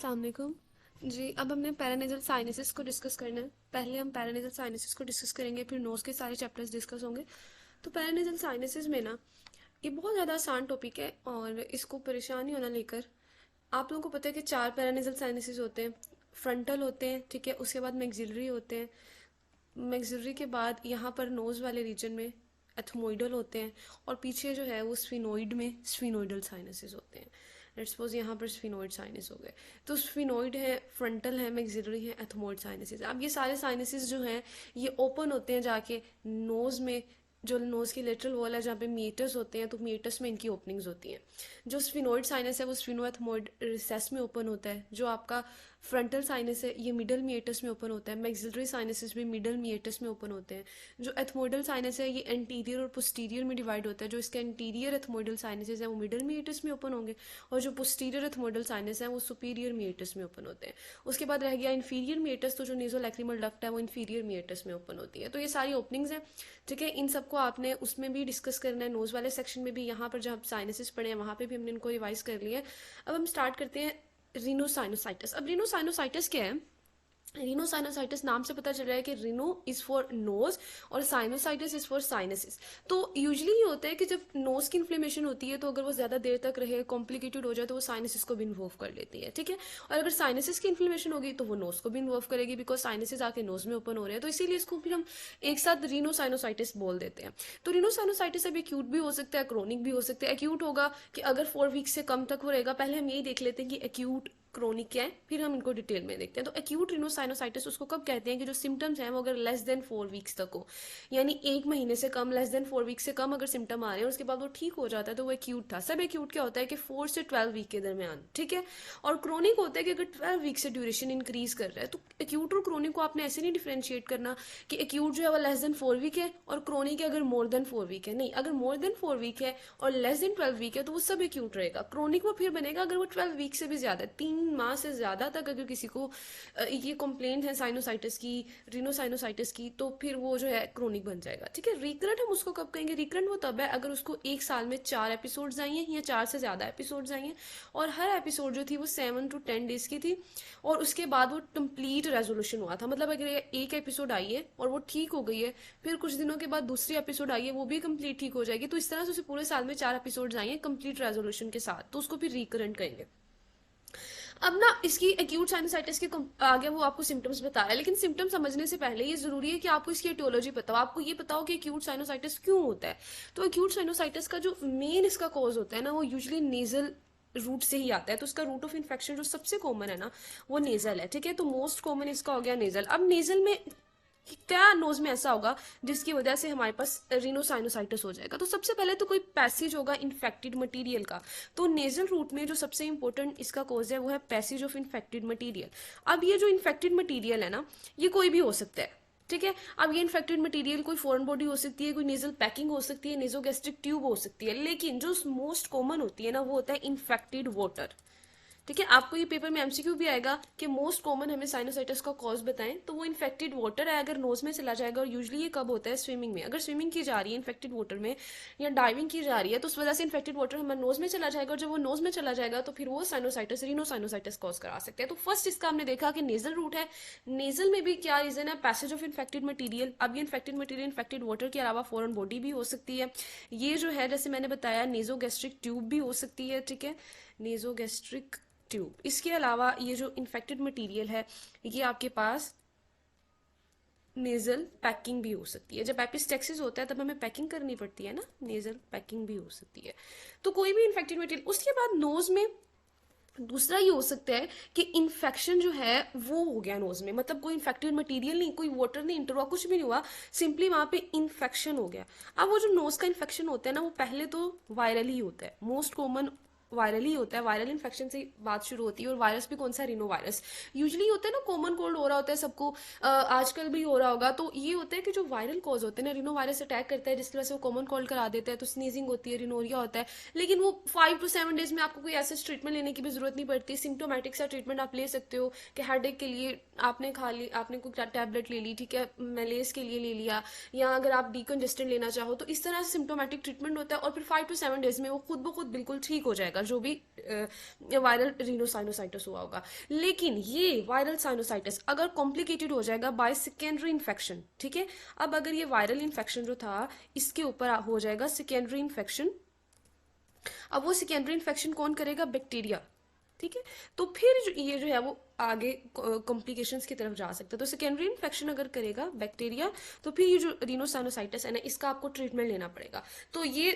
अस्सलाम वालेकुम जी। अब हमने पैरानेजल साइनसिस को डिस्कस करना है। पहले हम पैरानेजल साइनसिस को डिस्कस करेंगे, फिर नोज के सारे चैप्टर्स डिस्कस होंगे। तो पैरानेजल साइनसिस में ना, ये बहुत ज़्यादा आसान टॉपिक है और इसको परेशान नहीं होना लेकर। आप लोगों को पता है कि 4 पैरानेजल साइनसिस होते हैं। फ्रंटल होते हैं, ठीक है, उसके बाद मैक्सिलरी होते हैं। मैक्सिलरी के बाद यहाँ पर नोज वाले रीजन में एथमोइडल होते हैं, और पीछे जो है वो स्फिनोइड में स्फिनोइडल साइनसेस होते हैं। लेट्स सपोज यहाँ पर स्फिनोइड साइनस हो गए, तो स्फिनोइड है, फ्रंटल है, मैक्सिलरी है, एथमोइड साइनसेस। अब ये सारे साइनसेस जो हैं ये ओपन होते हैं जाके नोज में, जो नोज की लेटरल वॉल है जहाँ पे मीटर्स होते हैं, तो मीटर्स में इनकी ओपनिंग्स होती हैं। जो स्फिनोइड साइनस है वो स्फिनोएथमोइड रिसेस में ओपन होता है। जो आपका फ्रंटल साइनस है ये मिडल मीएटस में ओपन होता है। मैक्सिलरी साइनसेस भी मिडल मीएटस में ओपन होते हैं। जो एथमोइडल साइनस है ये एंटीरियर और पोस्टीरियर में डिवाइड होता है। जो इसके एंटीरियर एथमोइडल साइनसेस हैं वो मिडल मीएटस में ओपन होंगे, और जो पोस्टीरियर एथमोइडल साइनस हैं वो सुपीरियर मीएटस में ओपन होते हैं। उसके बाद रह गया इन्फीरियर मीएटस, तो जो नेजोलैक्रिमल डक्ट है वो इन्फीरियर मीएटस में ओपन होती है। तो ये सारी ओपनिंग्स हैं, ठीक है। इन सबको आपने उसमें भी डिस्कस करना है, नोज वाले सेक्शन में भी। यहाँ पर जब साइनसेस पढ़े हैं वहाँ पे भी हमने इनको रिवाइज कर लिया है। अब हम स्टार्ट करते हैं रिनोसाइनोसाइटिस। अब रिनोसाइनोसाइटिस क्या है? रिनोसाइनोसाइटिस नाम से पता चल रहा है कि रिनो इज फॉर नोज और साइनोसाइटिस इज फॉर साइनसिस। तो यूजली ये होता है कि जब नोज की इन्फ्लेमेशन होती है तो अगर वो ज़्यादा देर तक रहे, कॉम्प्लिकेटेड हो जाए, तो वो साइनसिस को भी इन्वॉल्व कर लेती है, ठीक है। और अगर साइनसिस की इन्फ्लेमेशन होगी तो वो नोज को भी इन्वॉल्व करेगी, बिकॉज साइनसिस आके नोज में ओपन हो रहे हैं। तो इसीलिए इसको फिर हम एक साथ रिनोसाइनोसाइटिस बोल देते हैं। तो रिनोसाइनोसाइटिस अभी एक्यूट भी हो सकता है, क्रोनिक भी हो सकता है। एक्यूट होगा कि अगर 4 वीक से कम तक हो रहेगा। पहले हम यही देख लेते हैं कि एक्यूट क्रोनिक क्या है, फिर हम इनको डिटेल में देखते हैं। तो एक्यूट रिनोसाइनोसाइटिस उसको कब कहते हैं कि जो सिम्टम्स हैं वो अगर लेस देन 4 वीक्स तक हो, यानी 1 महीने से कम, लेस देन 4 वीक्स से कम अगर सिम्टम आ रहे हैं और उसके बाद वो ठीक हो जाता है तो वो एक्यूट था। सब एक्यूट क्या होता है कि 4 से 12 वीक के दरमियान, ठीक है। और क्रोनिक होता है कि अगर 12 वीक से ड्यूरेशन इंक्रीज कर रहा है। तो एक्यूट और क्रोनिक को आपने ऐसे नहीं डिफ्रेंशिएट करना कि एक्यूट जो है वो लेस देन 4 वीक है और क्रोनिक है अगर मोर देन 4 वीक है। नहीं, अगर मोर देन 4 वीक है और लेस देन 12 वीक है तो वो सब एक्यूट रहेगा। क्रोनिक वो फिर बनेगा अगर वो 12 वीक से भी ज्यादा है, 3 माह से ज्यादा तक अगर किसी को ये कंप्लेंट है साइनोसाइटिस की, रिनोसाइनोसाइटिस की, तो फिर वो जो है क्रोनिक बन जाएगा, ठीक है। रिकरेंट हम उसको कब कहेंगे? रिकरेंट वो तब है अगर उसको एक साल में 4 एपिसोड्स आई हैं या 4 से ज्यादा एपिसोड्स आई हैं, और हर एपिसोड जो थी वो 7 to 10 डेज की थी, और उसके बाद वो कंप्लीट रेजोल्यूशन हुआ था। मतलब अगर एक एपिसोड आई है और वो ठीक हो गई है, फिर कुछ दिनों के बाद दूसरी एपिसोड आई है वो भी कंप्लीट ठीक हो जाएगी, तो इस तरह से उसे पूरे साल में 4 एपिसोड्स आई हैं कंप्लीट रेजोल्यूशन के साथ, तो उसको फिर रिकरेंट कहेंगे। अब ना इसकी एक्यूट साइनसाइटिस के आगे वो आपको सिम्टम्स बता रहा है, लेकिन सिम्टम समझने से पहले ये जरूरी है कि आपको इसकी एटियोलॉजी पता हो। आपको ये पता हो कि एक्यूट साइनोसाइटिस क्यों होता है। तो एक्यूट साइनोसाइटिस का जो मेन इसका कॉज होता है ना, वो यूजुअली नेजल रूट से ही आता है। तो इसका रूट ऑफ इन्फेक्शन जो सबसे कॉमन है ना वो नेजल है, ठीक है। तो मोस्ट कॉमन इसका हो गया नेजल। अब नेजल में क्या नोज में ऐसा होगा जिसकी वजह से हमारे पास रिनोसाइनोसाइटिस हो जाएगा? तो सबसे पहले तो कोई पैसेज होगा इन्फेक्टेड मटेरियल का। तो नेजल रूट में जो सबसे इंपॉर्टेंट इसका कोज है वो है पैसेज ऑफ इन्फेक्टेड मटेरियल। अब ये जो इन्फेक्टेड मटेरियल है ना, ये कोई भी हो सकता है, ठीक है। अब ये इन्फेक्टेड मटेरियल कोई फॉरेन बॉडी हो सकती है, कोई नेजल पैकिंग हो सकती है, नेजोगैस्ट्रिक ट्यूब हो सकती है, लेकिन जो मोस्ट कॉमन होती है ना वो होता है इन्फेक्टेड वाटर, ठीक है। आपको ये पेपर में एमसीक्यू भी आएगा कि मोस्ट कॉमन हमें साइनोसाइटिस का कॉज बताएं, तो वो इन्फेक्टेड वाटर है अगर नोज में चला जाएगा। और यूजुअली ये कब होता है? स्विमिंग में। अगर स्विमिंग की जा रही है इन्फेक्टेड वाटर में या डाइविंग की जा रही है तो उस वजह से इन्फेक्टेड वाटर हमारे नोज में चला जाएगा, और जब वो नोज में चला जाएगा तो फिर वो साइनोसाइटिस, रिनोसाइनोसाइटिस कॉज करा सकते हैं। तो फर्स्ट इसका हमने देखा कि नेजल रूट है। नेजल में भी क्या रीजन है? Passage of infected material. अब ये इन्फेक्टेड मटीरियल इन्फेक्टेड वाटर के अलावा फॉरेन बॉडी भी हो सकती है। ये जो है जैसे मैंने बताया नेजोगैस्ट्रिक ट्यूब भी हो सकती है, ठीक है, नेजोगैस्ट्रिक ट्यूब। इसके अलावा ये जो इन्फेक्टेड मटेरियल है ये आपके पास नेजल पैकिंग भी हो सकती है। जब एपिस्टेक्सिस होता है तब हमें पैकिंग करनी पड़ती है ना, नेजल पैकिंग भी हो सकती है। तो कोई भी इन्फेक्टेड मटेरियल। उसके बाद नोज में दूसरा ये हो सकता है कि इन्फेक्शन जो है वो हो गया नोज में, मतलब कोई इन्फेक्टेड मटेरियल नहीं, कोई वाटर नहीं इंटर हुआ, कुछ भी नहीं हुआ, सिंपली वहां पे इन्फेक्शन हो गया। अब वो जो नोज का इन्फेक्शन होता है ना वो पहले तो वायरल ही होता है, मोस्ट कॉमन वायरल ही होता है। वायरल इन्फेक्शन से बात शुरू होती है, और वायरस भी कौन सा? Reno virus. यूजुअली होता है ना कॉमन कोल्ड हो रहा होता है सबको, आजकल भी हो रहा होगा। तो ये होता है कि जो वायरल कॉज होते हैं ना, रिनो वायरस अटैक करता है जिसकी वजह से वो कॉमन कोल्ड करा देता है, तो स्नीजिंग होती है, रिनोरिया होता है। लेकिन वो 5 to 7 डेज में आपको कोई ऐसा ट्रीटमेंट लेने की भी जरूरत नहीं पड़ती। सिम्टोमेटिक सा ट्रीटमेंट आप ले सकते हो कि हेडेक के लिए आपने खा ली, आपने कोई टैबलेट ले ली, ठीक है, मेलेस के लिए ले लिया, या अगर आप डीकंजेस्टेंट लेना चाहो तो इस तरह से सिम्टोमेटिक ट्रीटमेंट होता है, और फिर 5 to 7 डेज में वो खुद ब खुद बिल्कुल ठीक हो जाएगा। जो भी वायरल रीनोसाइनोसाइटिस हुआ होगा। लेकिन ये वायरल साइनोसाइटिस अगर कॉम्प्लिकेटेड हो जाएगा बाय सेकेंडरी इन्फेक्शन, ठीक है। अब अगर ये वायरल इन्फेक्शन जो था इसके ऊपर हो जाएगा सेकेंडरी इन्फेक्शन, अब वो सेकेंडरी इन्फेक्शन कौन करेगा? बैक्टीरिया, ठीक है। तो फिर ये जो है वो आगे कॉम्प्लिकेशंस की तरफ जा सकता है। तो सेकेंडरी इन्फेक्शन अगर करेगा बैक्टीरिया तो फिर ये जो रीनोसाइनोसाइटिस है ना इसका आपको ट्रीटमेंट लेना पड़ेगा। तो ये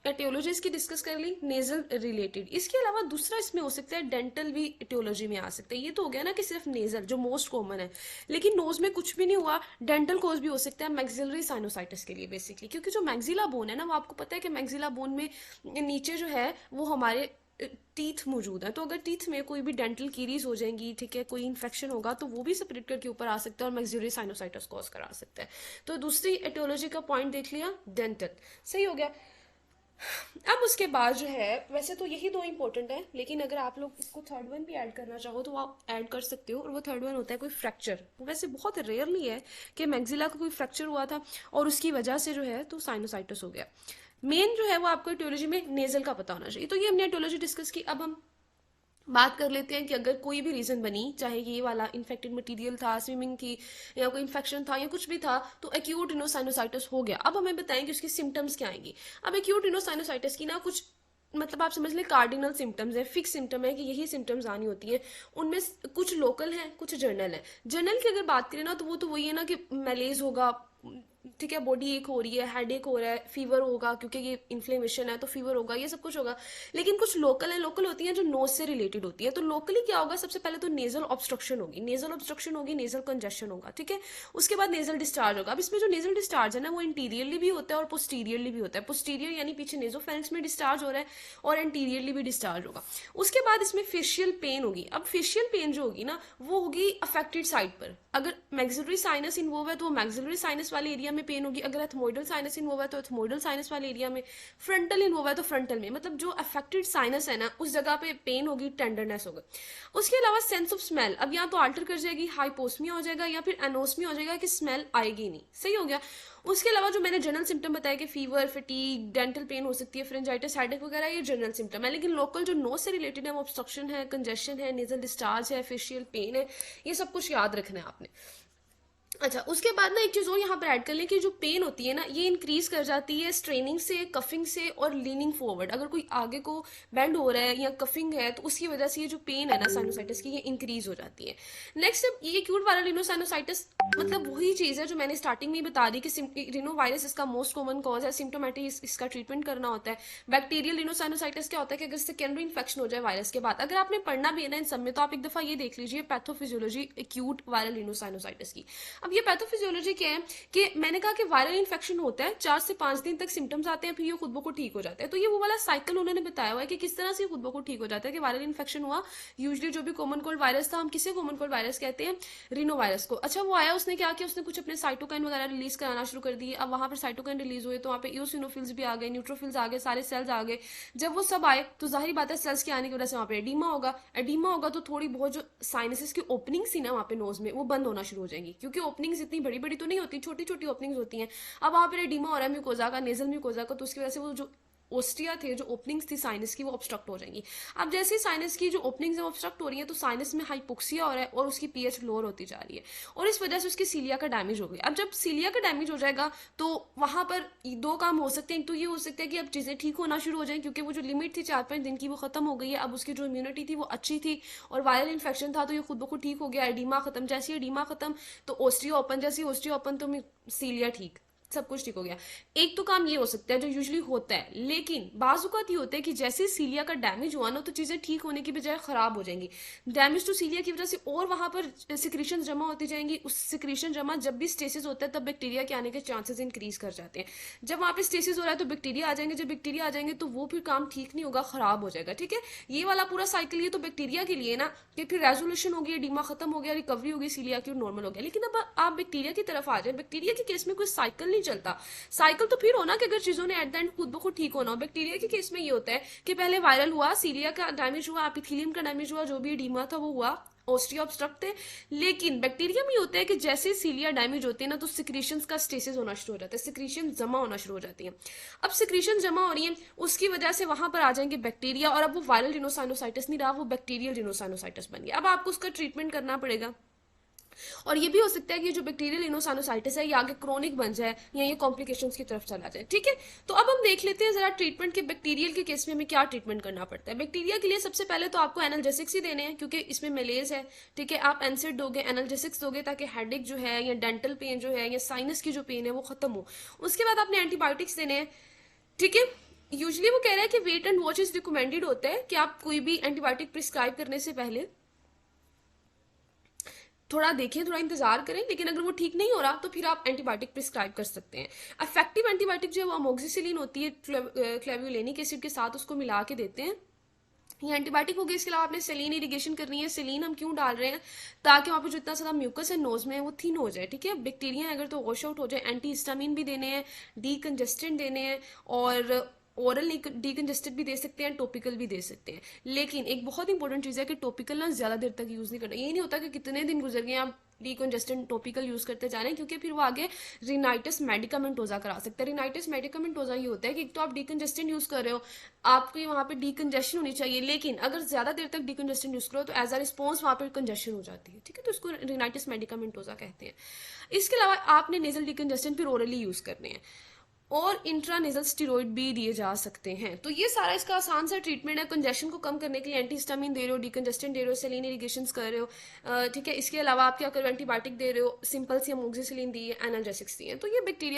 एटियोलॉजी इसकी डिस्कस कर ली नेजल रिलेटेड। इसके अलावा दूसरा इसमें हो सकता है डेंटल भी एटियोलॉजी में आ सकता है। ये तो हो गया ना कि सिर्फ नेजल जो मोस्ट कॉमन है, लेकिन नोज में कुछ भी नहीं हुआ, डेंटल कोज भी हो सकता है मैक्सिलरी साइनोसाइटिस के लिए बेसिकली। क्योंकि जो मैक्सिला बोन है ना वो आपको पता है कि मैक्सिला बोन में नीचे जो है वो हमारे टीथ मौजूद है। तो अगर टीथ में कोई भी डेंटल कीरीज हो जाएंगी, ठीक है, कोई इन्फेक्शन होगा तो वो भी सेपरेट करके ऊपर आ सकता है और मैक्सिलरी साइनोसाइटिस कॉज करा सकता है। तो दूसरी एटियोलॉजी का पॉइंट देख लिया डेंटल, सही हो गया। अब उसके बाद जो है वैसे तो यही दो इंपॉर्टेंट है, लेकिन अगर आप लोग इसको थर्ड वन भी ऐड करना चाहो तो आप ऐड कर सकते हो। और वो थर्ड वन होता है कोई फ्रैक्चर। वैसे बहुत रेयरली है कि मैक्सिला का कोई फ्रैक्चर हुआ था और उसकी वजह से जो है तो साइनोसाइटिस हो गया। मेन जो है वो आपको एटियोलॉजी में नेजल का पता होना चाहिए। तो ये हमने एटियोलॉजी डिस्कस की। अब हम बात कर लेते हैं कि अगर कोई भी रीजन बनी, चाहे ये वाला इन्फेक्टेड मटेरियल था, स्विमिंग थी, या कोई इन्फेक्शन था या कुछ भी था, तो एक्यूट रिनोसाइनोसाइटिस हो गया। अब हमें बताएं कि उसकी सिम्टम्स क्या आएंगी। अब एक्यूट रिनोसाइनोसाइटिस की ना कुछ मतलब आप समझ लें कार्डिनल सिम्टम्स है, फिक्स सिम्टम है कि यही सिम्टम्स आनी होती है। उनमें कुछ लोकल हैं, कुछ जर्नल है। जर्नल की अगर बात करें ना तो वो तो वही है ना कि मैलेज होगा, ठीक है, बॉडी एक हो रही है, हेड एक हो रहा है, फीवर होगा क्योंकि ये इन्फ्लेमेशन है तो फीवर होगा, ये सब कुछ होगा। लेकिन कुछ लोकल है, लोकल होती हैं जो नोज से रिलेटेड होती है। तो लोकली क्या होगा? सबसे पहले तो नेजल ऑब्स्ट्रक्शन होगी, नेजल ऑब्स्ट्रक्शन होगी, नेजल कंजेशन होगा, ठीक है। उसके बाद नेजल डिस्चार्ज होगा। अब इसमें जो नेजल डिस्चार्ज है ना वो इंटीरियरली भी होता है और पोस्टीरियरली भी होता है। पोस्टीरियर यानी पीछे नेजोफेरेंक्स में डिस्चार्ज हो रहा है और एंटीरियरली भी डिस्चार्ज होगा। उसके बाद इसमें फेशियल पेन होगी। अब फेशियल पेन जो होगी ना वो होगी अफेक्टेड साइड पर। अगर मैक्सिलरी साइनस इन्वॉल्व है तो मैक्सिलरी साइनस वाले एरिया में पेन होगी। अगर एथमोइडल साइनस इन्वॉल्व है तो एथमोइडल साइनस वाले एरिया में। फ्रंटल इन्वॉल्व है तो फ्रंटल में। मतलब जो अफेक्टेड साइनस है ना उस जगह पे पेन होगी, टेंडरनेस होगा। उसके अलावा सेंस ऑफ स्मेल अब यहाँ तो अल्टर कर जाएगी, हाइपोस्मिया हो जाएगा या फिर एनोस्मिया हो जाएगा कि स्मेल आएगी नहीं, सही हो गया। उसके अलावा जो मैंने जनरल सिम्टम बताया कि फीवर, फटीग, डेंटल पेन हो सकती है, फ्रेंजाइटिस, हेडेक वगैरह, ये जनरल सिम्टम है। लेकिन लोकल जो नोज से रिलेटेड है वो ऑब्स्ट्रक्शन है, कंजेशन है, नेजल डिस्चार्ज है, फेशियल पेन है, ये सब कुछ याद रखना है आपने। अच्छा, उसके बाद ना एक चीज और यहाँ पर ऐड कर लें कि जो पेन होती है ना ये इंक्रीज कर जाती है स्ट्रेनिंग से, कफिंग से और लीनिंग फॉरवर्ड। अगर कोई आगे को बेंड हो रहा है या कफिंग है तो उसकी वजह से ये जो पेन है ना साइनोसाइटिस की ये इंक्रीज हो जाती है। नेक्स्ट ये एक्यूट वायरल रिनोसाइनोसाइटिस मतलब वही चीज है जो मैंने स्टार्टिंग में बता दी कि रिनो वायरस इसका मोस्ट कॉमन कॉज है, सिम्टोमेटिक इसका ट्रीटमेंट करना होता है। बैक्टीरियल रिनोसाइनोसाइटिस क्या होता है कि अगर सेकेंडरी इन्फेक्शन हो जाए वायरस के बाद, अगर आपने पढ़ना भी है ना इन सब में तो आप एक दफा ये देख लीजिए पैथोफिजियोलॉजी एक्यूट वायरल रिनोसाइनोसाइटिस की। अब ये पैथोफिजियोलॉजी क्या है कि मैंने कहा कि वायरल इन्फेक्शन होता है, 4 से 5 दिन तक सिम्टम्स आते हैं, फिर ये खुद ब खुद ठीक हो जाता है। तो ये वो वाला साइकिल उन्होंने बताया हुआ है कि किस तरह से खुद ब खुद ठीक हो जाता है कि वायरल इन्फेक्शन हुआ, यूजुअली जो भी कॉमन कोल्ड वायरस था, हम किसे कॉमन कोल्ड वायरस कहते हैं? रिनो वायरस को। अच्छा, वो आया, उसने क्या किया, उसने कुछ अपने साइटोकाइन वगैरह रिलीज कराना शुरू कर दिए। अब वहां पर साइटोकाइन रिलीज हुए तो वहां पे इओसिनोफिल्स भी आ गए, न्यूट्रोफिल्स आ गए, सारे सेल्स आ गए। जब वो सब आए तो जाहिर बात है सेल्स के आने की वजह से वहां पे एडीमा होगा। एडीमा होगा तो थोड़ी बहुत जो साइनसेस की ओपनिंग्स थी ना वहां पे नोज में वो बंद होना शुरू हो जाएंगी, क्योंकि ओपनिंग्स इतनी बड़ी बड़ी तो नहीं होती, छोटी छोटी ओपनिंग्स होती हैं। अब वहां पर एडीमा हो रहा है म्यूकोजा का, नेजल म्यूकोजा का, तो उसकी वजह से वो जो ओस्टिया थे, जो ओपनिंग्स थी साइनस की, वो ऑब्स्ट्रक्ट हो जाएंगी। अब जैसे ही साइनस की जो ओपनिंग्स है ऑब्स्ट्रक्ट हो रही है तो साइनस में हाइपोक्सिया हो रहा है और उसकी पीएच लोअर होती जा रही है और इस वजह से उसकी सीलिया का डैमेज हो गया। अब जब सीलिया का डैमेज हो जाएगा तो वहां पर दो काम हो सकते हैं। एक तो ये हो सकता है कि अब चीजें ठीक होना शुरू हो जाए, क्योंकि वो जो लिमिट थी 4-5 दिन की वो खत्म हो गई है। अब उसकी जो इम्यूनिटी थी वो अच्छी थी और वायरल इन्फेक्शन था तो ये खुद ब खुद ठीक हो गया। एडीमा खत्म, जैसे एडीमा खत्म तो ओस्टिया ओपन, जैसे ओस्टिया ओपन तो सीलिया ठीक, सब कुछ ठीक हो गया। एक तो काम ये हो सकता है जो यूजुअली होता है, लेकिन बाजुकात ये होता है कि जैसे सीलिया का डैमेज हुआ ना तो चीजें ठीक होने की बजाय खराब हो जाएंगी। डैमेज टू सीलिया की वजह से और वहां पर सिक्रीशन जमा होती जाएंगी। उस सिक्रीशन जमा जब भी स्टेसिस होता है तब बैक्टीरिया के आने के चांसेस इंक्रीज कर जाते हैं। जब वहां पे स्टेसिस हो रहा है तो बैक्टीरिया आ जाएंगे, जब बैक्टीरिया आ जाएंगे तो वो फिर काम ठीक नहीं होगा, खराब हो जाएगा, ठीक है। ये वाला पूरा साइकिल ये तो बैक्टीरिया के लिए ना कि फिर रेजोल्यूशन होगी, एडीमा खत्म हो गया, रिकवरी होगी, सीलिया की नॉर्मल हो गया। लेकिन अब आप बैक्टीरिया की तरफ आ जाए, बैक्टीरिया के केस में कोई साइकिल नहीं चलता। साइकिल तो फिर होना कि अगर चीजों ने एट द एंड खुद ब खुद ठीक होना हो। बैक्टीरिया के केस में ये होता है कि पहले वायरल हुआ, सीलिया का डैमेज हुआ, एपिथेलियम का डैमेज हुआ, जो भी एडीमा था वो हुआ, ऑस्ट्रिया ऑब्स्ट्रक्ट थे। लेकिन बैक्टीरिया में होता है कि जैसे सीलिया डैमेज होती है ना, तो सिक्रीशंस का स्टेसिस होना शुरू हो जाता है, सिक्रीशन जमा होना शुरू हो जाती है। अब सिक्रीशन जमा हो रही है, उसकी वजह से वहां पर आ जाएंगे बैक्टीरिया, और अब वो वायरल रिनोसाइनोसाइटिस नहीं रहा, वो बैक्टीरियल रिनोसाइनोसाइटिस बन गया। अब आपको उसका ट्रीटमेंट करना पड़ेगा, और ये भी हो सकता है कि ये जो बैक्टीरियल इनोसाइनोसाइटिस है ये आगे क्रोनिक बन जाए या ये कॉम्प्लिकेशंस की तरफ चला जाए। ठीक है, तो अब हम देख लेते हैं जरा ट्रीटमेंट के बैक्टीरियल के केस में हमें क्या ट्रीटमेंट करना पड़ता है। बैक्टीरिया के लिए सबसे पहले तो आपको एनाल्जेसिक्स ही देने हैं, क्योंकि इसमें मेलेज है। ठीक है, आप एनसिड दोगे, एनाल्जेसिक्स दोगे, ताकि हेडेक जो है या डेंटल पेन जो है या साइनस की जो पेन है वो खत्म हो। उसके बाद आपने एंटीबायोटिक्स देने हैं। ठीक है, यूजली वो कह रहा है कि wait and watch is recommended होता है, कि आप कोई भी एंटीबायोटिक प्रिस्क्राइब करने से पहले थोड़ा देखें, थोड़ा इंतजार करें, लेकिन अगर वो ठीक नहीं हो रहा तो फिर आप एंटीबायोटिक प्रिस्क्राइब कर सकते हैं। इफेक्टिव एंटीबायोटिक जो है वो अमोक्सिसिलिन होती है, क्लेवियोलेनिक एसिड के साथ उसको मिला के देते हैं, ये एंटीबायोटिक हो गया। इसके अलावा आपने सेलिन इरिगेशन करनी है। सेलिन हम क्यों डाल रहे हैं, ताकि वहाँ पे जो इतना ज़्यादा म्यूकस है नोज में वो थिन हो जाए। ठीक है, बैक्टीरिया अगर तो वॉश आउट हो जाए। एंटी हिस्टामिन भी देने हैं, डीकंजेस्टेंट देने हैं, और ओरल डीकंजेस्टेड भी दे सकते हैं, टॉपिकल भी दे सकते हैं। लेकिन एक बहुत इंपॉर्टेंट चीज़ है कि टॉपिकल ना ज़्यादा देर तक यूज़ नहीं करना। ये नहीं होता कि कितने दिन गुजर गए आप डीकंजेस्टेंट टॉपिकल यूज़ करते जा रहे हैं, क्योंकि फिर वो आगे रिनाइटिस मेडिकामेंटोजा करा सकता है। रिनाइटिस मेडिकामेंटोजा ये होता है कि एक तो आप डीकंजेस्टेंट यूज़ कर रहे हो, आपकी वहाँ पे डीकंजेशन होनी चाहिए, लेकिन अगर ज़्यादा देर तक डीकंजेस्टेंट यूज़ करो तो एज अ रिस्पॉन्स वहाँ पे कंजेशन हो जाती है। ठीक है, तो इसको रिनाइटिस मेडिकामेंटोजा कहते हैं। इसके अलावा आपने नेजल डीकंजेस्टेंट फिर ओरली यूज़ करने हैं, और इंट्रानेजल स्टेरॉइड भी दिए जा सकते हैं। तो ये सारा इसका आसान सा ट्रीटमेंट है। कंजेशन को कम करने के लिए एंटीहिस्टामिन दे रहे हो, डीकंजेस्टेंट दे रहे हो, सेलिन इरिगेशन कर रहे हो। ठीक है, इसके अलावा आप क्या करो, एंटीबायोटिक दे रहे हो, सिंपल सी अमोक्सिसिलिन दी है, एनाल्जेसिक्स दी है। तो ये बैक्टीरिया